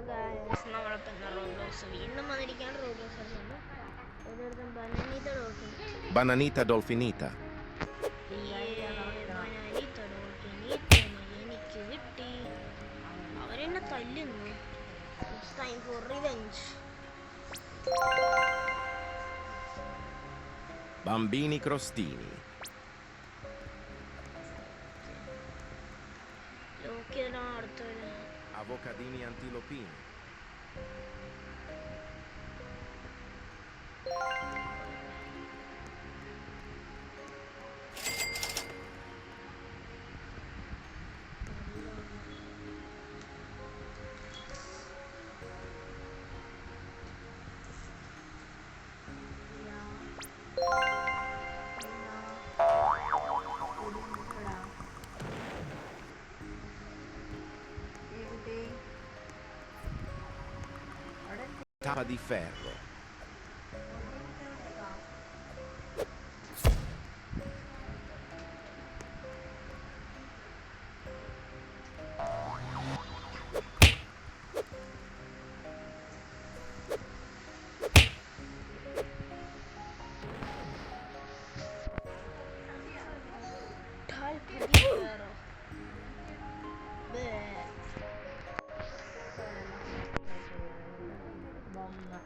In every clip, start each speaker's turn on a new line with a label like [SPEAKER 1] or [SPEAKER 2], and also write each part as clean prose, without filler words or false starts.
[SPEAKER 1] Guys നമ്മളിപ്പോൾ എന്താ Roblox വീണ്ടും വന്നിരിക്കുകയാണ്. റോബ്ലോക്സ് കളിച്ചുകൊണ്ട് ഓരോരുത്തരും ബനാനീത്ത ഡോൾഫിൻ
[SPEAKER 2] Bananita dolfinita.
[SPEAKER 1] ബനാനീത്ത ഡോൾഫിനീത്തനെ എനിക്ക് കിട്ടി. അവരെന്നെ തല്ലുന്നു. It's time for revenge.
[SPEAKER 2] Bambini crostini.
[SPEAKER 1] Lock ചെയ്തിട്ടാണ് അടുത്തത്.
[SPEAKER 2] Avocadini antilopini. Tapa di ferro.
[SPEAKER 1] Talpa di ferro. Beh. Bomba.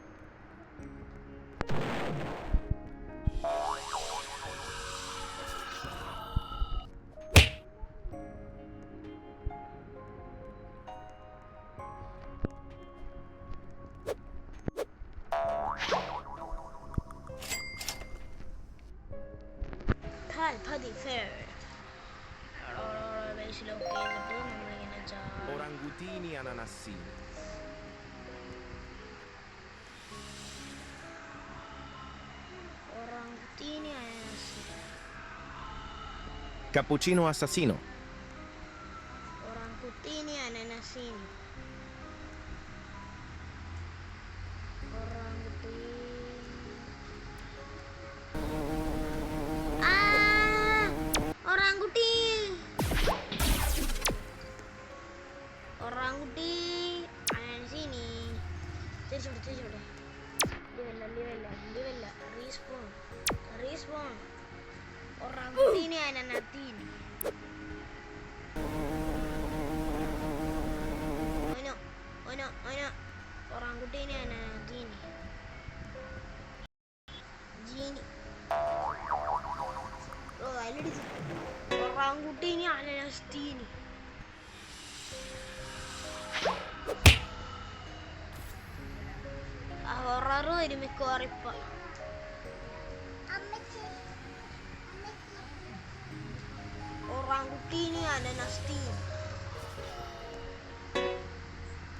[SPEAKER 1] Talpa di ferro. Allora, base lock ചെയ്തിട്ട് നമ്മളിങ്ങനെ
[SPEAKER 2] Orangutini ananassini.
[SPEAKER 1] orangutini ananasini.
[SPEAKER 2] Cappuccino assassino.
[SPEAKER 1] Orangutini ananasini. Orangutini. Oranguti. Oranguti ananasini. തിരിച്ചോട്ടെ. ലിവല്ല. Respawn. Orangutini ananasini. Oh no. Orangutini ananasini. Genie. Oh, അതിലടിച്ചു. Orangutini ananasini. ആ horror വരും മിക്കവാറും ഇപ്പൊ. Orangutini ananasini.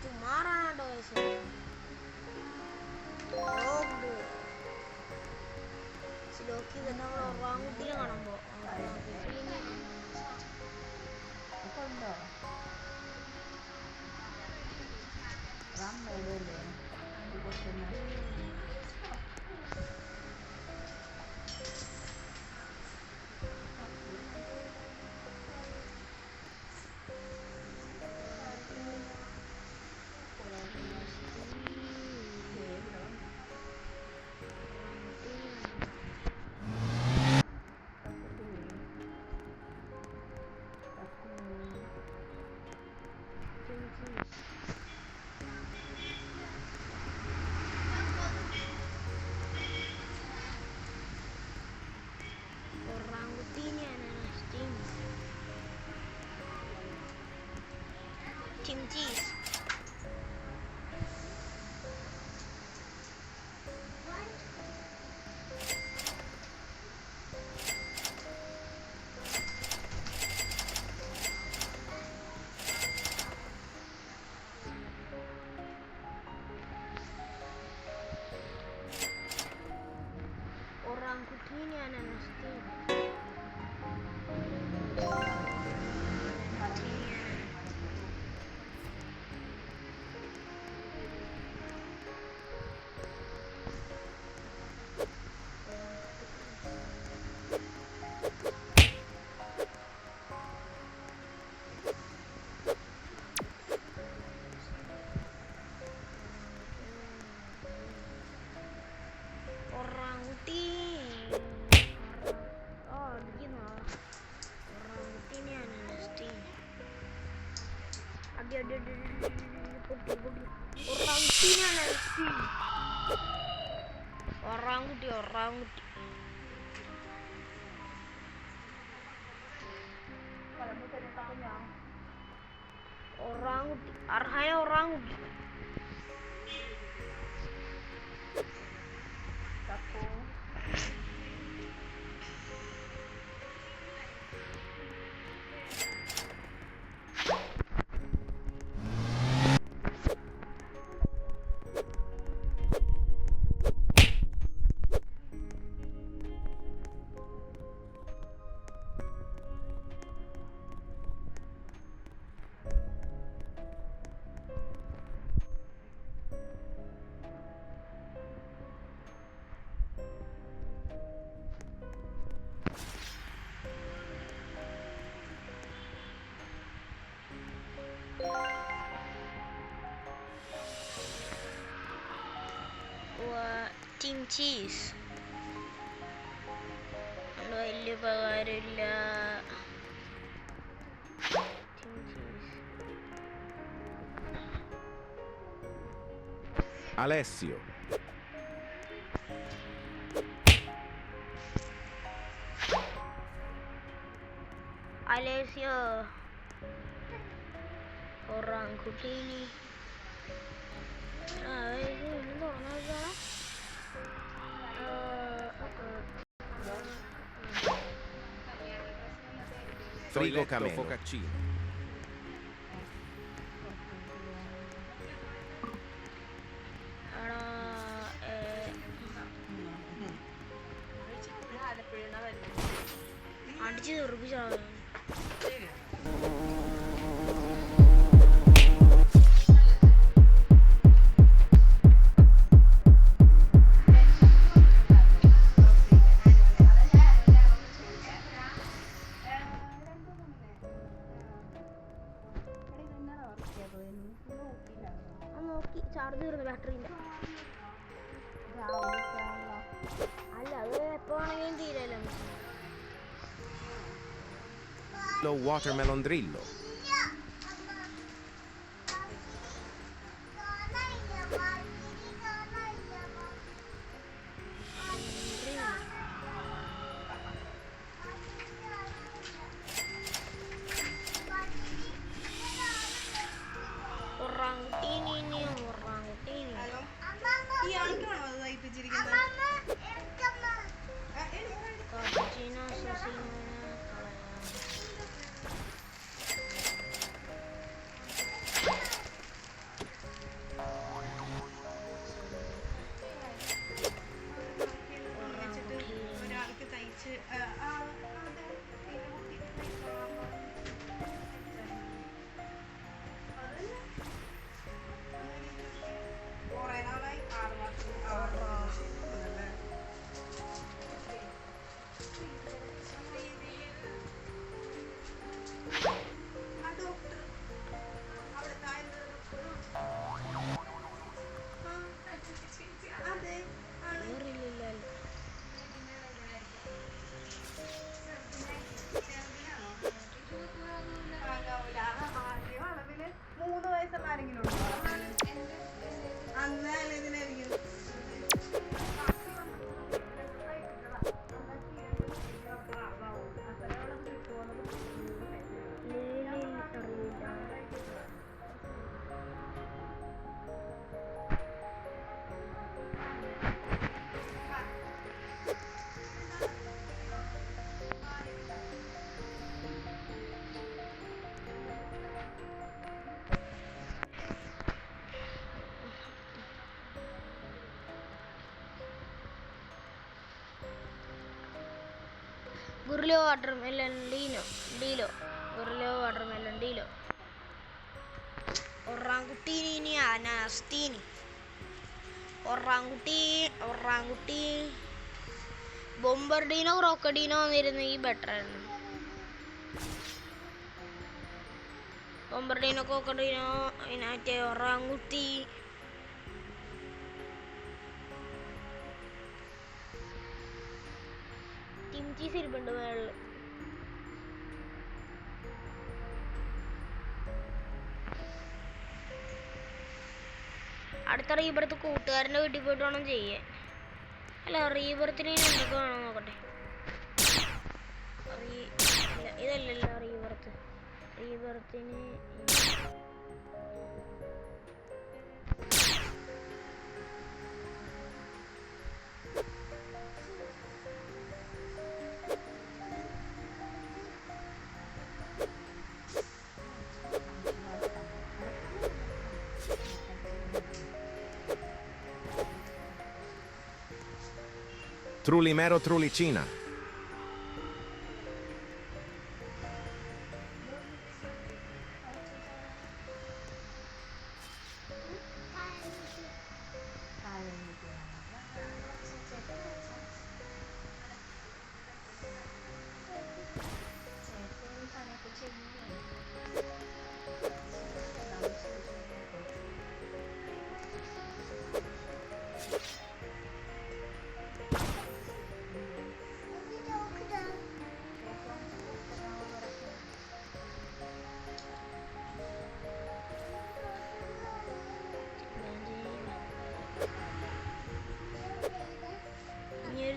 [SPEAKER 1] ചുമ്മാറാണോ Lockie തന്നെ നമ്മൾ ഒറാങ്കുട്ടിനെ കാണുമ്പോ Orangutini ananasini. Chimchis. Orangutini ananasini. ഒറാങ്കുട്ടി അർഹാന ഒറാങ്കുട്ടി ടീം ചീസ് വലിയ ഉപകാരമില്ല.
[SPEAKER 2] Alessio.
[SPEAKER 1] Alessio Orangutini. Ini tuh aja.
[SPEAKER 2] Frigo Cameno. Focaccino.
[SPEAKER 1] അടിച്ച് തെറിപ്പിച്ചാണ്. നോക്കി ചാർജ് തീർന്നു ബാറ്ററിയില്ല. അല്ല അത് എപ്പോ വേണമെങ്കിലും തീരല്ലോ.
[SPEAKER 2] Watermelon Drillo. Gurlo watermelon Dilo. Gurlo watermelon Dilo. Orangutini ini anastini. Oranguti. Bombardino, crocodino വന്നിരുന്നെങ്കിൽ ബെറ്റർ ആയിരുന്നു. ബോംബർഡിനോ ക്രോക്കഡിനോ മറ്റേ ഒറാങ്കുട്ടി. ചീസ് ഇരിപ്പുണ്ട് മേളില്. അടുത്ത റീബർത്ത് കൂട്ടുകാരൻ്റെ വീട്ടിൽ പോയിട്ട് വേണം ചെയ്യാൻ. അല്ല റീബർത്തിന് എന്തൊക്കെ വേണം നോക്കട്ടെ. ഇതല്ലല്ലോ റീബർത്തിന്
[SPEAKER 3] Trulimero Trulicina.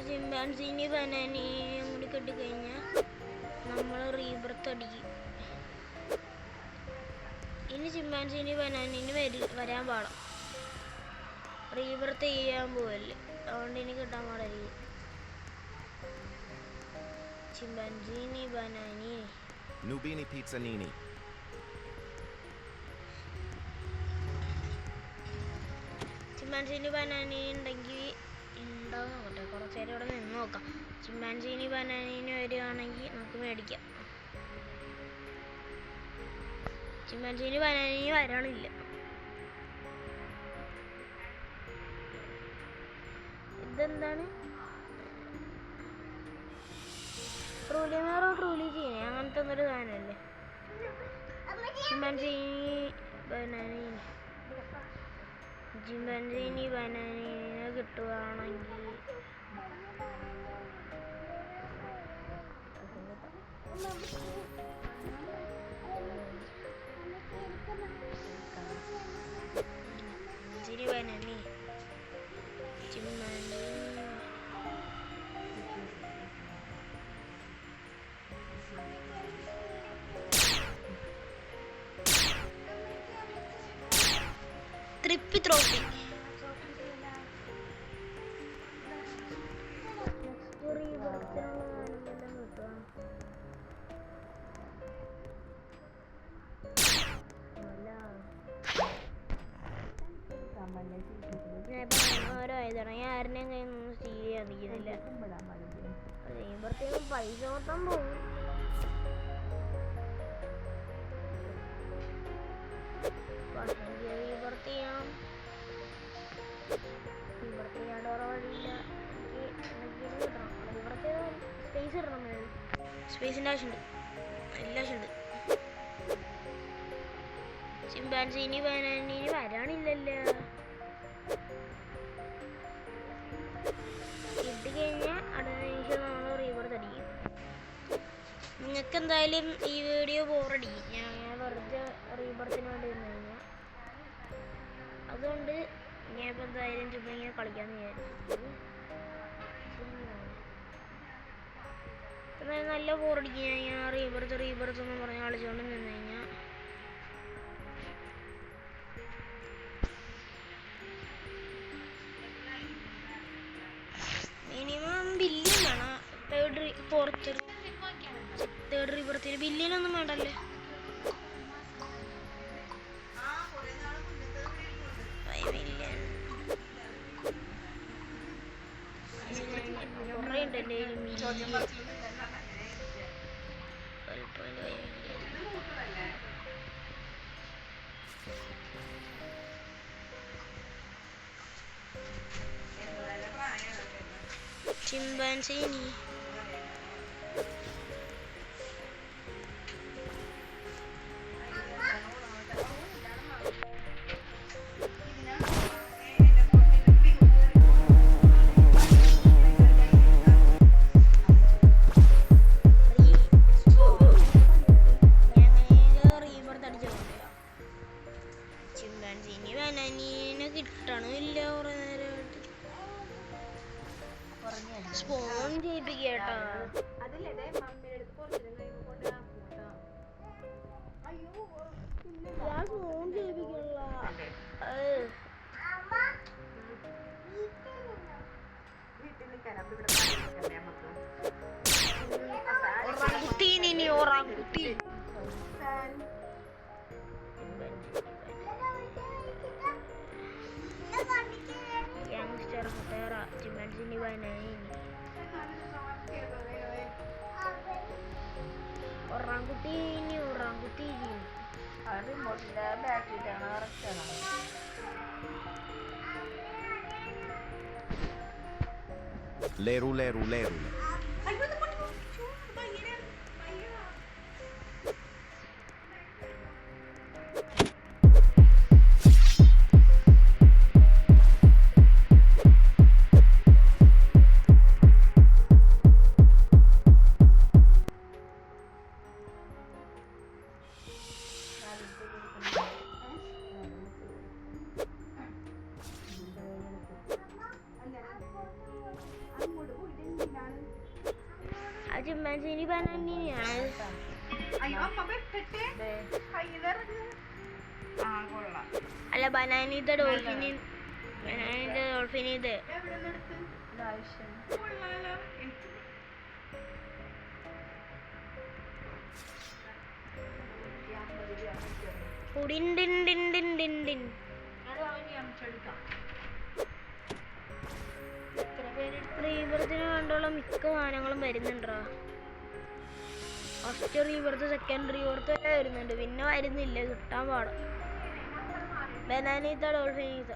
[SPEAKER 3] ചിമ്പാൻസിനി ബനാനയും കൂടി കെട്ടിക്കഴിഞ്ഞാൽ നമ്മൾ റീബർത്ത് അടിക്കും. ഇനി ചിമ്പാൻസിനി ബനാനിന് വരാൻ പാടാം. റീബർത്ത് ചെയ്യാൻ പോവല്ലേ, അതുകൊണ്ട് ഇനി കിട്ടാൻ പാടായിരിക്കും. ചിമ്പാൻസിനി ബനാനി Nubini Pizzanini.
[SPEAKER 2] ചിമ്പാൻസിനി ബനാനി ഉണ്ടെങ്കിൽ ഉണ്ടാവും നോക്കട്ടെ. കുറച്ച് നേരം ഇവിടെ നിന്ന് നോക്കാം. ചിമ്പാൻസിനി ബനാനിന് വരികയാണെങ്കിൽ നമുക്ക് മേടിക്കാം. ചിമ്പാൻസിനി ബനാനിന് വരാണില്ല. ഇതെന്താണ്? ട്രൂലിമേറോ ട്രൂലിജീനെ അങ്ങനത്തെ ഒന്നൊരു സാധനമല്ലേ. ചിമ്പാൻസിനി ബനാനിനെ കിട്ടുകയാണെങ്കിൽ ബനാനി ചിമ്പാൻസി ട്രിപ്പി ത്രോപ്പി ഓരോ ഇതാണ്. ഞാൻ ആരുടെയും കയ്യിൽ നിന്ന് സ്റ്റീൽ ചെയ്യാൻ നിൽക്കുന്നില്ല. റീബർത്തേക്കും പൈസ മൊത്തം പോകും. റീബർത്ത് ചെയ്യാം. റീബർത്ത് ചെയ്യാണ്ട് വേറെ വഴിയില്ല. റീബർത്ത് സ്പേസ് ഇടണം. സ്പേസിൻ്റെ ആവശ്യമുണ്ട്, എല്ലാ ആവശ്യമുണ്ട്. ചിമ്പാൻസിനി ബനാനിന് വരാണില്ലല്ലോ. കിട്ടിക്കഴിഞ്ഞാൽ അടുത്ത നിമിഷം നമ്മൾ റീബർത്ത് അടിക്കും. നിങ്ങൾക്ക് എന്തായാലും ഈ വീഡിയോ ബോറടിക്കും. ഞാൻ വെറുതെ റീബർത്തിന് വേണ്ടി നിന്ന് കഴിഞ്ഞാൽ, അതുകൊണ്ട് ഞാൻ ഇപ്പം എന്തായാലും ചുമ്മാ ഇങ്ങനെ കളിക്കാമെന്ന് വിചാരിച്ചു. എന്തായാലും നല്ല ബോറടിക്കും. ഞാൻ റീബർത്ത് എന്ന് പറഞ്ഞ് കളിച്ചുകൊണ്ട് നിന്ന് കഴിഞ്ഞാൽ മിനിമം ബില്യൺ വേണം. തേർഡ് റീബർത്തിന് ബില്യനൊന്നും വേണ്ടല്ലേ. കുറേ ഉണ്ട് എൻ്റെ ചിമ്പാൻസിനി ചിമ്പാൻസിനി ബനാനീനെ കിട്ടണം. ഓറാങ്കുട്ടി. യങ്സ്റ്റർ മുട്ടേറ ചിമ്പാൻസിനി ബനാനി ഒറാങ്കുട്ടി ഒറാങ്കുട്ടി.
[SPEAKER 1] അത് റിമോട്ടിന്റെ ബാക്കിട്ടാണ് കറക്റ്റാണ്.
[SPEAKER 4] Leru, leru, leru.
[SPEAKER 2] ആ ചിമ്പാൻസിനി ബനാനിയാണ്. അല്ല ബനാനിയുടെ ഡോൾഫിനി, ബനാനിയുടെ ഡോൾഫിനി ഇത്. ഉടിണ്ടിണ്ടിണ്ടിണ്ടിണ്ടിൻ. റീബർത്തിന് വേണ്ടുള്ള മിക്ക സാധനങ്ങളും വരുന്നുണ്ടോ. ഫസ്റ്റ് റീബർത്ത്, സെക്കൻഡ് റീബർത്ത് വരെ വരുന്നുണ്ട്, പിന്നെ വരുന്നില്ല, കിട്ടാൻ പാടാം. ബനാനീത്ത ഡോൾഫിനീത്ത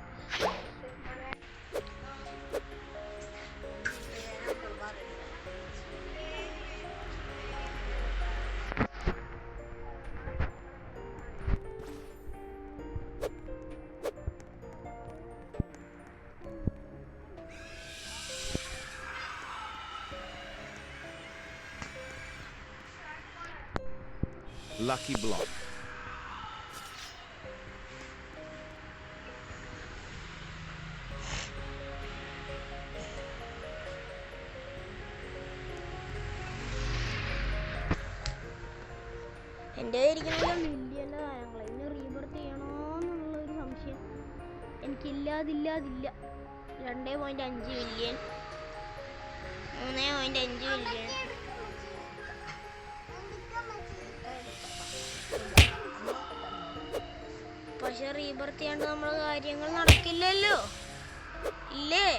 [SPEAKER 4] Lucky block.
[SPEAKER 2] എൻ്റെ ഇരിക്കുന്ന മില്യൻ്റെ സാധനങ്ങൾ ഇനി റീബർത്ത് ചെയ്യണമെന്നുള്ളൊരു സംശയം എനിക്കില്ലാതില്ല. 2.5 മില്യൺ, 3.5 മില്യൺ. പക്ഷെ റീബർത്ത് ചെയ്യാണ്ട് നമ്മളെ കാര്യങ്ങൾ നടക്കില്ലല്ലോ, ഇല്ലേ?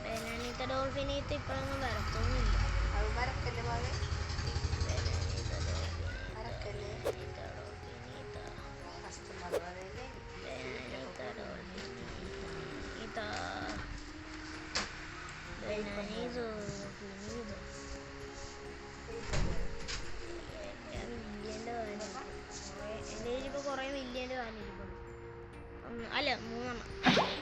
[SPEAKER 2] ബനാനീത്ത ഡോൾഫിനീത്ത ഇപ്പോഴൊന്നും വരത്തൊന്നുമില്ല. എൻ്റെ കുറേ മില്യൻ്റെ സാധനം ഇരിക്കുന്നു. അല്ല 3.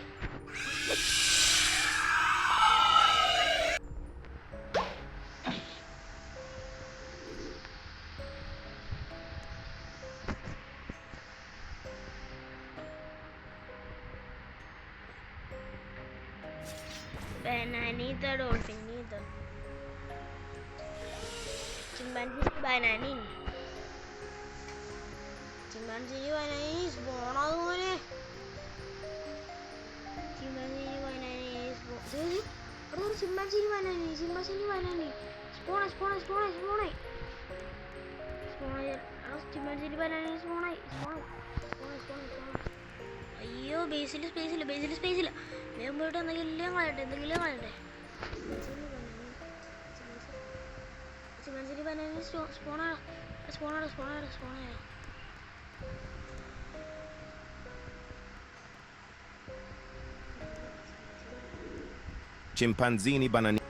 [SPEAKER 2] Bananita dolphinita. Chimpanzee banani. Chimpanzee banani is born out of it. Chimpanzee banani is born. Oh, chimpanzee banani. Chimpanzee banani. Spawn. Chimpanzee banani spawn. അയ്യോ ബേസിൽ വേഗം പോയിട്ട് എന്തെങ്കിലും കളയട്ടെ. ചിമ്പാൻസിനി ബനാന സ്പോണാ.
[SPEAKER 4] Chimpanzini banani.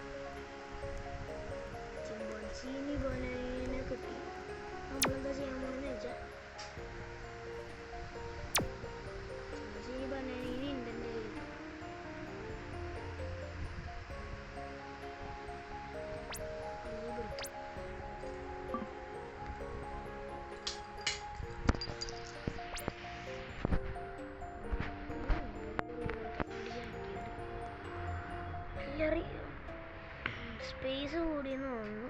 [SPEAKER 2] ചിമ്പാൻസിനി ബനാന കിട്ടി. നമ്മളെന്താ ചെയ്യാൻ പോകുന്നത് വെച്ചാൽ ചിമ്പാൻസിനി ബനാനിന് ഉണ്ടെൻ്റെ സ്പേസ് കൂടിയെന്ന് തോന്നുന്നു.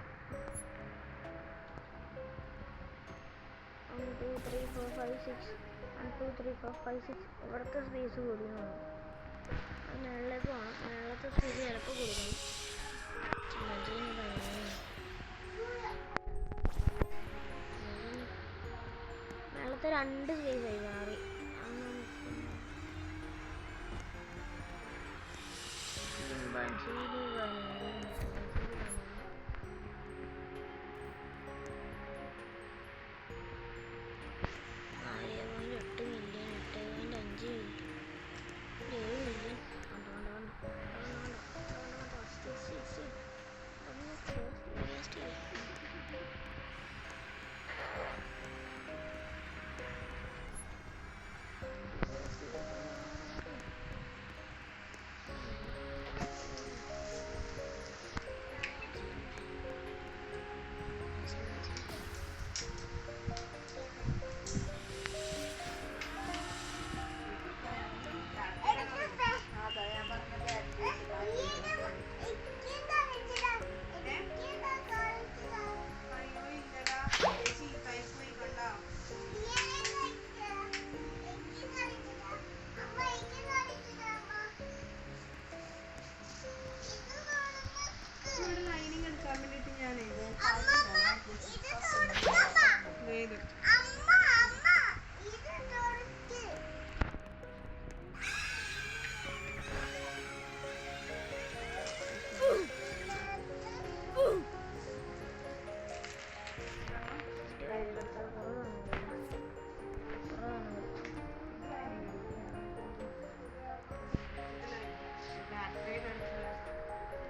[SPEAKER 2] 1 2 3 4 5 6 1 2 3 4 5 6 ഇവിടുത്തെ സ്പേസ് കൂടിയാണ്. മേളിലേക്ക് പോകണം. മേളത്തെ സ്പേസ് ചിലപ്പോൾ കൊടുക്കണം. മേളത്തെ 2 സ്പേസ് ആയി മാറി.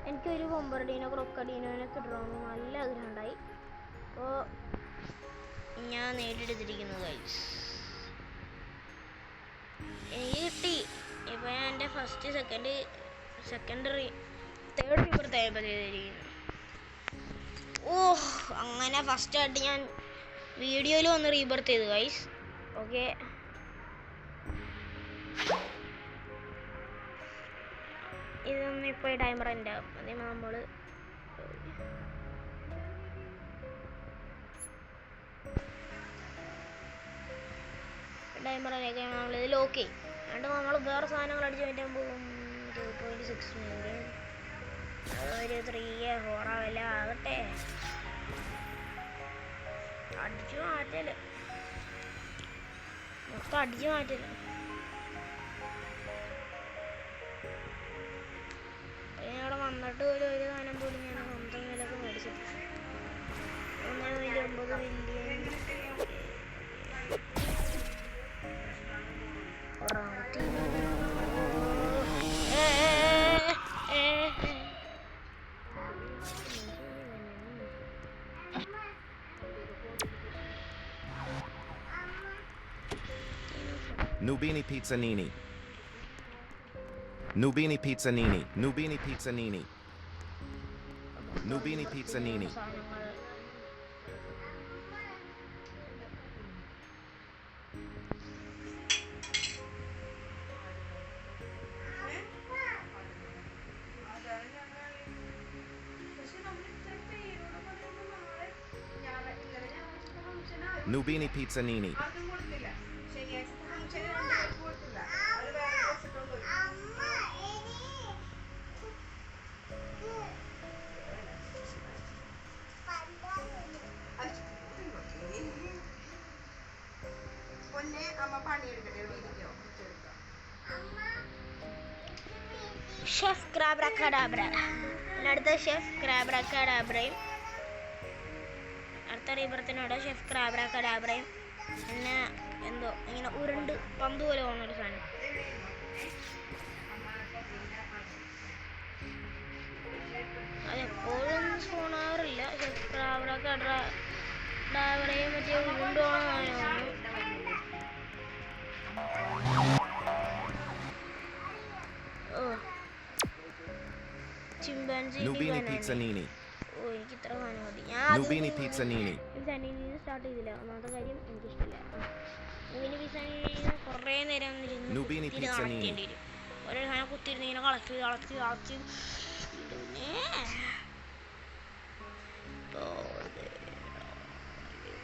[SPEAKER 2] എനിക്കൊരു ബൊമ്പർഡീനോ ക്രൊക്കഡീനോനൊക്കെ ഇടണമെന്ന് നല്ല ആഗ്രഹം ഉണ്ടായി. അപ്പോൾ ഞാൻ നേടിയെടുത്തിരിക്കുന്നു ഗൈസ്. എനിക്ക് കിട്ടി. ഇപ്പോൾ ഞാൻ എൻ്റെ ഫസ്റ്റ് തേർഡ് റീബർത്ത് ആയപ്പോൾ ചെയ്തിരിക്കുന്നു. ഓഹ്, അങ്ങനെ ഫസ്റ്റായിട്ട് ഞാൻ വീഡിയോയിൽ വന്ന് റീബർത്ത് ചെയ്തു ഗൈസ്. ഓക്കെ, ഇതൊന്നും ഇപ്പോൾ ഈ ടൈമർ എൻ്റെ അതേ നമ്മൾ ടൈമറിനൊക്കെ നമ്മളിത് ലോക്ക് ചെയ്യും. അതുകൊണ്ട് നമ്മൾ വേറെ സാധനങ്ങൾ അടിച്ച് മാറ്റാൻ പോകും. 2.6 മില്യൺ അതൊരു 3-4 വില ആകട്ടെ. അടിച്ചു മാറ്റല് മൊത്തം അടിച്ചു മാറ്റല്. അവിടെ വന്നിട്ട് പോലും ഒരു സാധനം പോലും ഞാൻ സ്വന്തം വിലക്ക് മേടിച്ചിട്ടില്ല. 1.9 million
[SPEAKER 4] Nubini Pizzanini. Nubini Pizzanini. Nubini Pizzanini. Nubini Pizzanini. Nubini Pizzanini.
[SPEAKER 2] Chef crabracadabra. അടുത്ത ഷെഫ് ക്രാബ്രക്കഡാബ്രയും അടുത്ത റീബർത്തിനോട് ഷെഫ് ക്രാബ്രക്കഡാബ്രയും പിന്നെ എന്തോ ഇങ്ങനെ ഉരുണ്ട് പന്ത് പോലെ പോകുന്നൊരു സാധനം. അതെപ്പോഴും സ്പോൺ ആവാറില്ല. ഷെഫ് ക്രാബ്രക്കഡാബ്രയും മറ്റേ ഉരുണ്ട് പോകുന്ന സാധനമാണ്.
[SPEAKER 4] Nubini Pizzanini.
[SPEAKER 2] ഓ, എനിക്ക് ഇത്ര സാധനം മതി.
[SPEAKER 4] Nubini Pizzanini.
[SPEAKER 2] പിസാനിന്ന് സ്റ്റാർട്ട് ചെയ്തില്ല. ഒന്നാമത്തെ കാര്യം എനിക്കിഷ്ടമില്ല. നൂബിനി പിസാനിന്ന് കുറേ നേരം
[SPEAKER 4] Nubini Pizzanini.
[SPEAKER 2] ഓരോ സാധനം കുത്തിയിരുന്ന് ഇങ്ങനെ കളച്ച്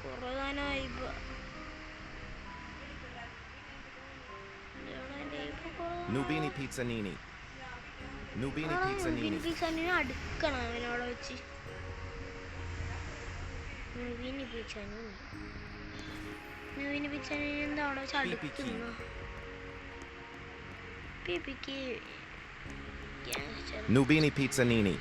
[SPEAKER 2] കുറേ സാധനമായി.
[SPEAKER 4] Nubini Pizzanini. Nubini Pizzanini.
[SPEAKER 2] പിസ്സാനിനെ അടുക്കണം അവനോട് വെച്ച്. നവീനി പിച്ചാനി എന്താ അവിടെ വെച്ച് അടുക്കുന്നു. പിപിക്ക്
[SPEAKER 4] Nubini Pizzanini.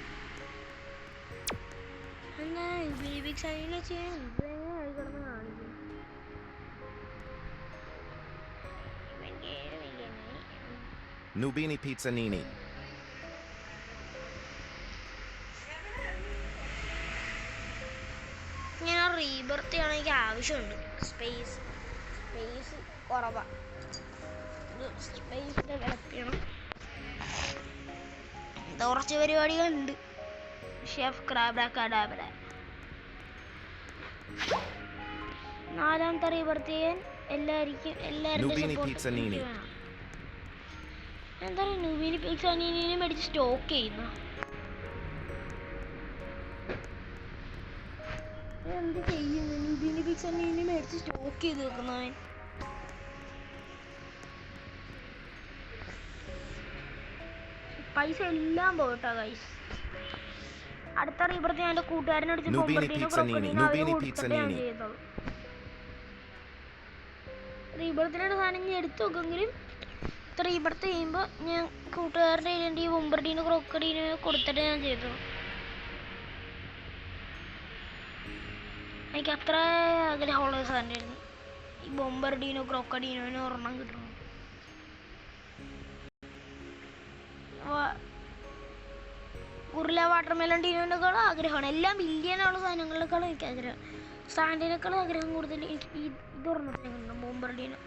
[SPEAKER 2] എന്നാ നവീനി പിച്ചാനിനെ ചെയ്യാൻ ഇതെങ്ങനെ കിടന്ന് കാണിക്കും.
[SPEAKER 4] Nubini Pizzanini.
[SPEAKER 2] ഇങ്ങനെ റീബർത്ത് ചെയ്യണം എനിക്ക് ആവശ്യമുണ്ട്. സ്പേസ് കുറവാണ്. സ്പേസ് ഡെവലപ്പ് ചെയ്യണം. കുറച്ച് പരിപാടികളുണ്ട്. ഷെഫ് ക്രാബ്രാക്കാഡാബ്ര 4ാമത്തെ റീബർത്ത് ചെയ്യാൻ എല്ലാവരുടെയും സപ്പോർട്ട് വേണം. എന്താ പറയുക, നൂബിനി പിക്സാനിനെ മേടിച്ച് സ്റ്റോക്ക് ചെയ്യുന്ന എന്ത് ചെയ്യുന്നു? നൂബിനി പിക്സാനിനെ മേടിച്ച് സ്റ്റോക്ക് ചെയ്ത് വെക്കുന്നവൻ. പൈസ എല്ലാം പോയിട്ടാ ഗൈസ്. അടുത്ത റീബർത്ത് ഞാൻ എൻ്റെ കൂട്ടുകാരനടുത്ത് റീബർത്തിനുള്ള സാധനം ഞാൻ എടുത്തു നോക്കെങ്കിലും റീബർത്ത് ചെയ്യുമ്പോൾ ഞാൻ കൂട്ടുകാരുടെ കയ്യിൽ ഈ ബൊമ്പർഡീനോ ക്രോക്കഡീനോ കൊടുത്തിട്ട് ഞാൻ ചെയ്തു. എനിക്ക് അത്ര ആഗ്രഹമുള്ള സാധനമായിരുന്നു ഈ ബൊമ്പർഡീനോ ക്രോക്കഡീനോന് ഒരെണ്ണം കിട്ടണം. ഉരുള വാട്ടർമെലൺ ഡീനോനേക്കാളും ആഗ്രഹമാണ്. എല്ലാം ബില്യനുള്ള സാധനങ്ങളെക്കാളും എനിക്ക് ആഗ്രഹം. സാൻഡിനേക്കാളും ആഗ്രഹം കൂടുതൽ എനിക്ക് ഇതൊരെണ്ണത്തിന് കിട്ടണം, ബൊമ്പർഡീനോ.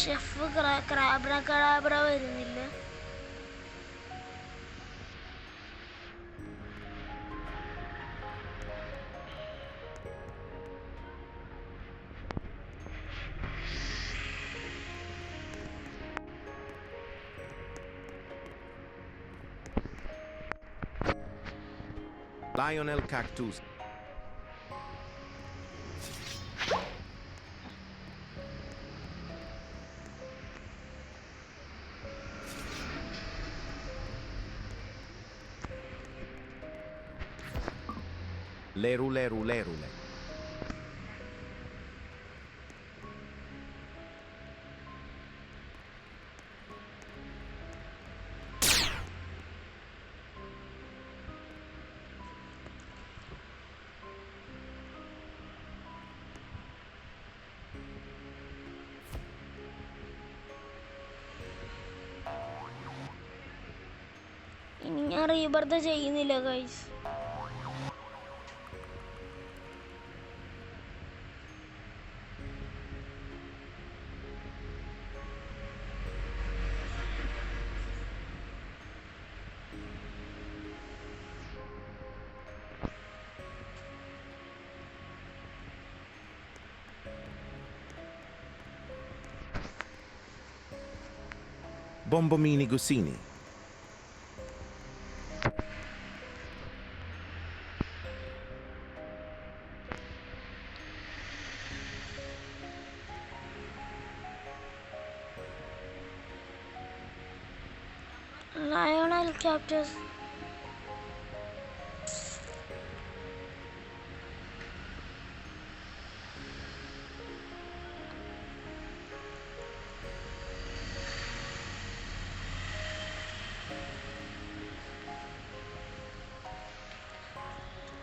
[SPEAKER 2] ഷെഫ് ക്രാബ്രാക്കാഡാബ്ര വരുന്നില്ല.
[SPEAKER 4] Lionel Cactus. Lerule.
[SPEAKER 2] ഇനി ഞാൻ റീബർത്ത് ചെയ്യുന്നില്ല guys.
[SPEAKER 4] Bombomini Gussini.
[SPEAKER 2] Lionel Cactus.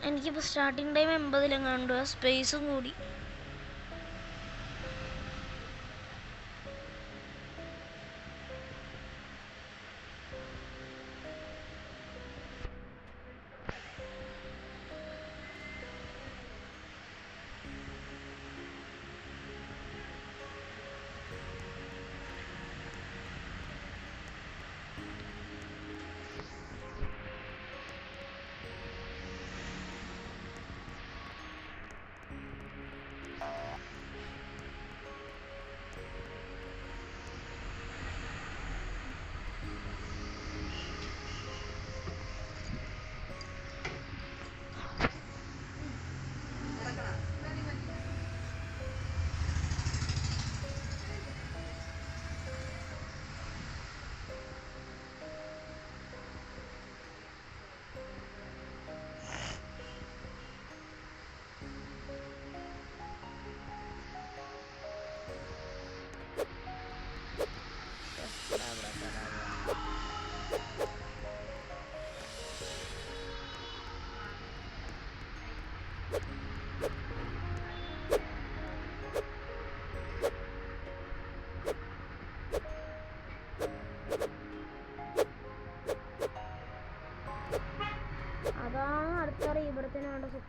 [SPEAKER 2] എനിക്കിപ്പോൾ സ്റ്റാർട്ടിങ് ടൈം 80 സ്പേസും കൂടി.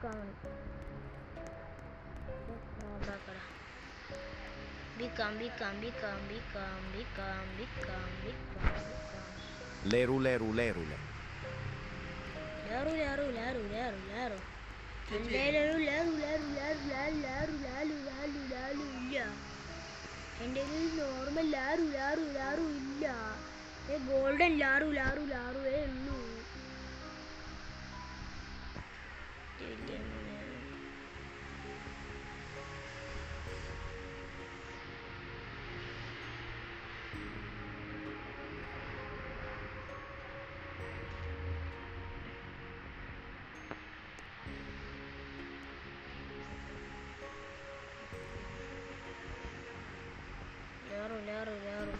[SPEAKER 2] വിൽക്കാൻ വേണ്ടി. വിൽക്കാം വിൽക്കാം വിൽക്കാം വിൽക്കാം വിൽക്കാം വിൽക്കാം വിൽക്കാം വിൽക്കാം.
[SPEAKER 4] Leru, leru, lerule.
[SPEAKER 2] ലാറു ലാറു ലാറു ലാറു ലാറു ലാറു ലാറു ലാറു ലാറു ലാറു ലാറു ലാറു ലാറു ഇല്ല. എൻ്റെ നോർമൽ ലാറു ലാറു ലാറു ഇല്ല. ഗോൾഡൻ ലാറു ലാറു ലാറുവേ ഉള്ളൂ. ലാറു ലാറു ലാറു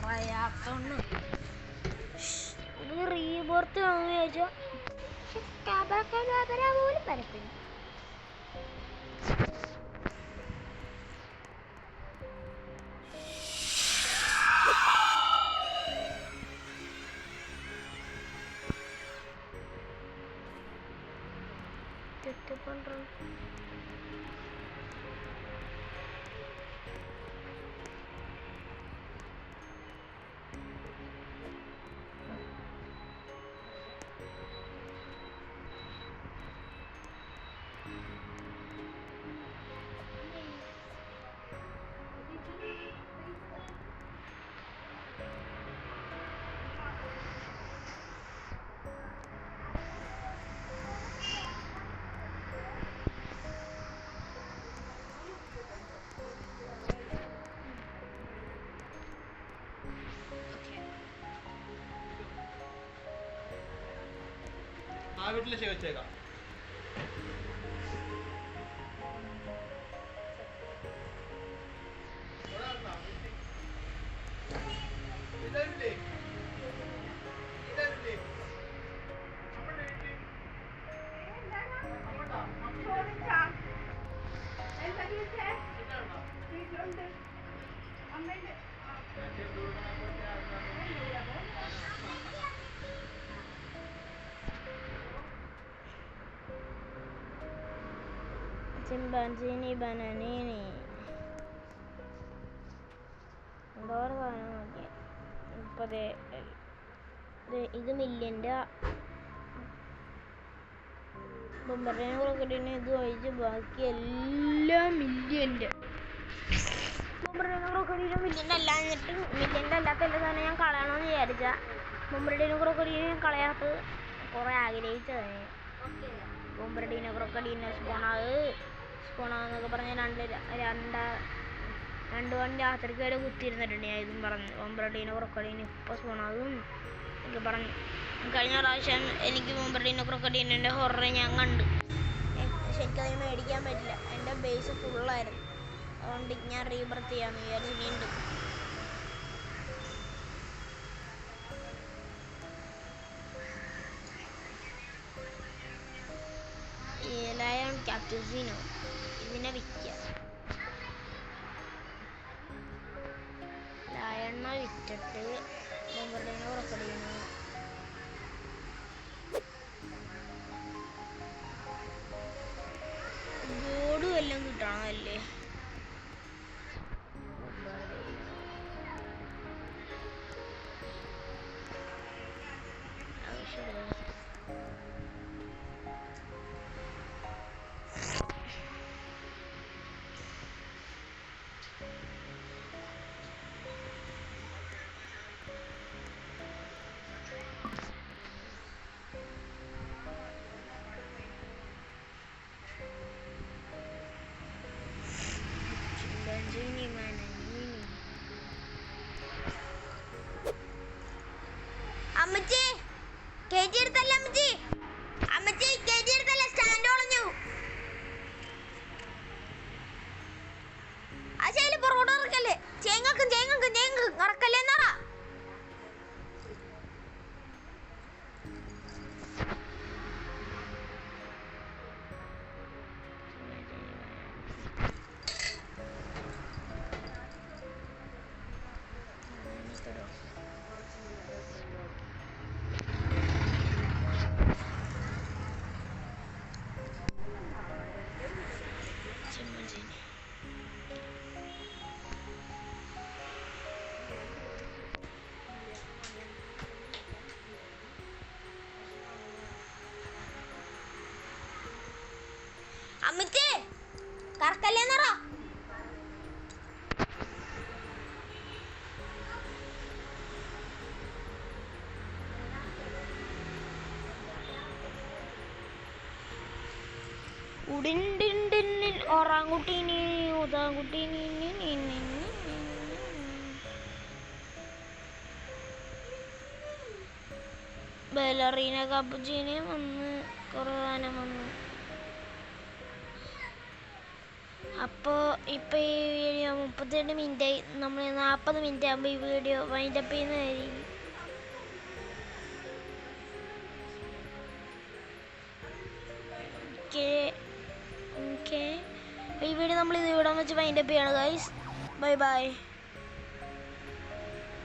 [SPEAKER 2] പറയാത്തോണ്ട് റീബോർത്ത് വാങ്ങുക ചോദിച്ചാൽ പോലും പരപ്പില്ല.
[SPEAKER 5] ആ വീട്ടിൽ വെച്ചേക്കാം.
[SPEAKER 2] ചിമ്പാൻസീനി ബനാനീനി എന്തോരം സാധനം നോക്കി. ഇപ്പം ഇത് മില്യൻ്റെ ബൊമ്പറിനെ ക്രോക്കഡീനെ ഇത് ഒഴിച്ച് ബാക്കി എല്ലാം മില്യൻ്റെ. ബൊമ്പറിനെ ക്രോക്കഡീനെ മില്യൻ്റെ അല്ലാഞ്ഞിട്ട് മില്യൻ്റെ അല്ലാത്ത എല്ലാ സാധനം ഞാൻ കളയണമെന്ന് വിചാരിച്ചാൽ ബൊമ്പറിനെ ക്രോക്കഡീനെ കളയാത്തത് കുറേ ആഗ്രഹിച്ചതാണ്. ബൊമ്പറിനെ ക്രോക്കഡീനെ സ്പോണാന്നൊക്കെ പറഞ്ഞ് രണ്ട് വണ്ടി രാത്രിക്ക് വരെ കുത്തിയിരുന്നിട്ടുണ്ട് ഞാൻ ഇതും പറഞ്ഞു. ബൊമ്പറഡീനെ ക്രോക്കഡീനെ ഇപ്പോൾ സ്പോണാകും ഒക്കെ പറഞ്ഞു. കഴിഞ്ഞ പ്രാവശ്യം എനിക്ക് ബൊമ്പറഡീനെ ക്രോക്കഡീനെ ഹൊറർ ഞാൻ കണ്ട്. ശരിക്കും അത് മേടിക്കാൻ പറ്റില്ല, എൻ്റെ ബേസ് ഫുള്ളായിരുന്നു. അതുകൊണ്ട് ഞാൻ റീബർത്ത് ചെയ്യാമെന്ന് വിചാരിച്ചിട്ടുണ്ട്. ലയൺ ക്യാപ്റ്റൂസിനോ ഇതിനെ വിൽക്കാം. ലയണ്ണ വിറ്റിട്ട് ബൊമ്പർഡീനോ ക്രോക്കഡീനോ ബോർഡും എല്ലാം കിട്ടണമല്ലേ. നടക്കല്ലേന്നറ. അമ്മച്ചി കറക്കല്ലേന്നറ. ഒറാങ്കുട്ടീനി ഊതാങ്കുട്ടീനി ബലറീന കപ്പുച്ചീനി വന്ന് കുറേ സാധനം വന്നു. അപ്പോൾ ഇപ്പോൾ ഈ വീഡിയോ 32 മിനിറ്റായി. നമ്മൾ 40 മിനിറ്റ് ആകുമ്പോൾ ഈ വീഡിയോ വൈൻഡപ്പ് ചെയ്യുന്നതായിരിക്കും. ഓക്കെ ഈ വീഡിയോ നമ്മൾ ഇത് ഇവിടെ വെച്ച് വൈൻഡപ്പ് ചെയ്യണം ഗൈസ്. Bye bye.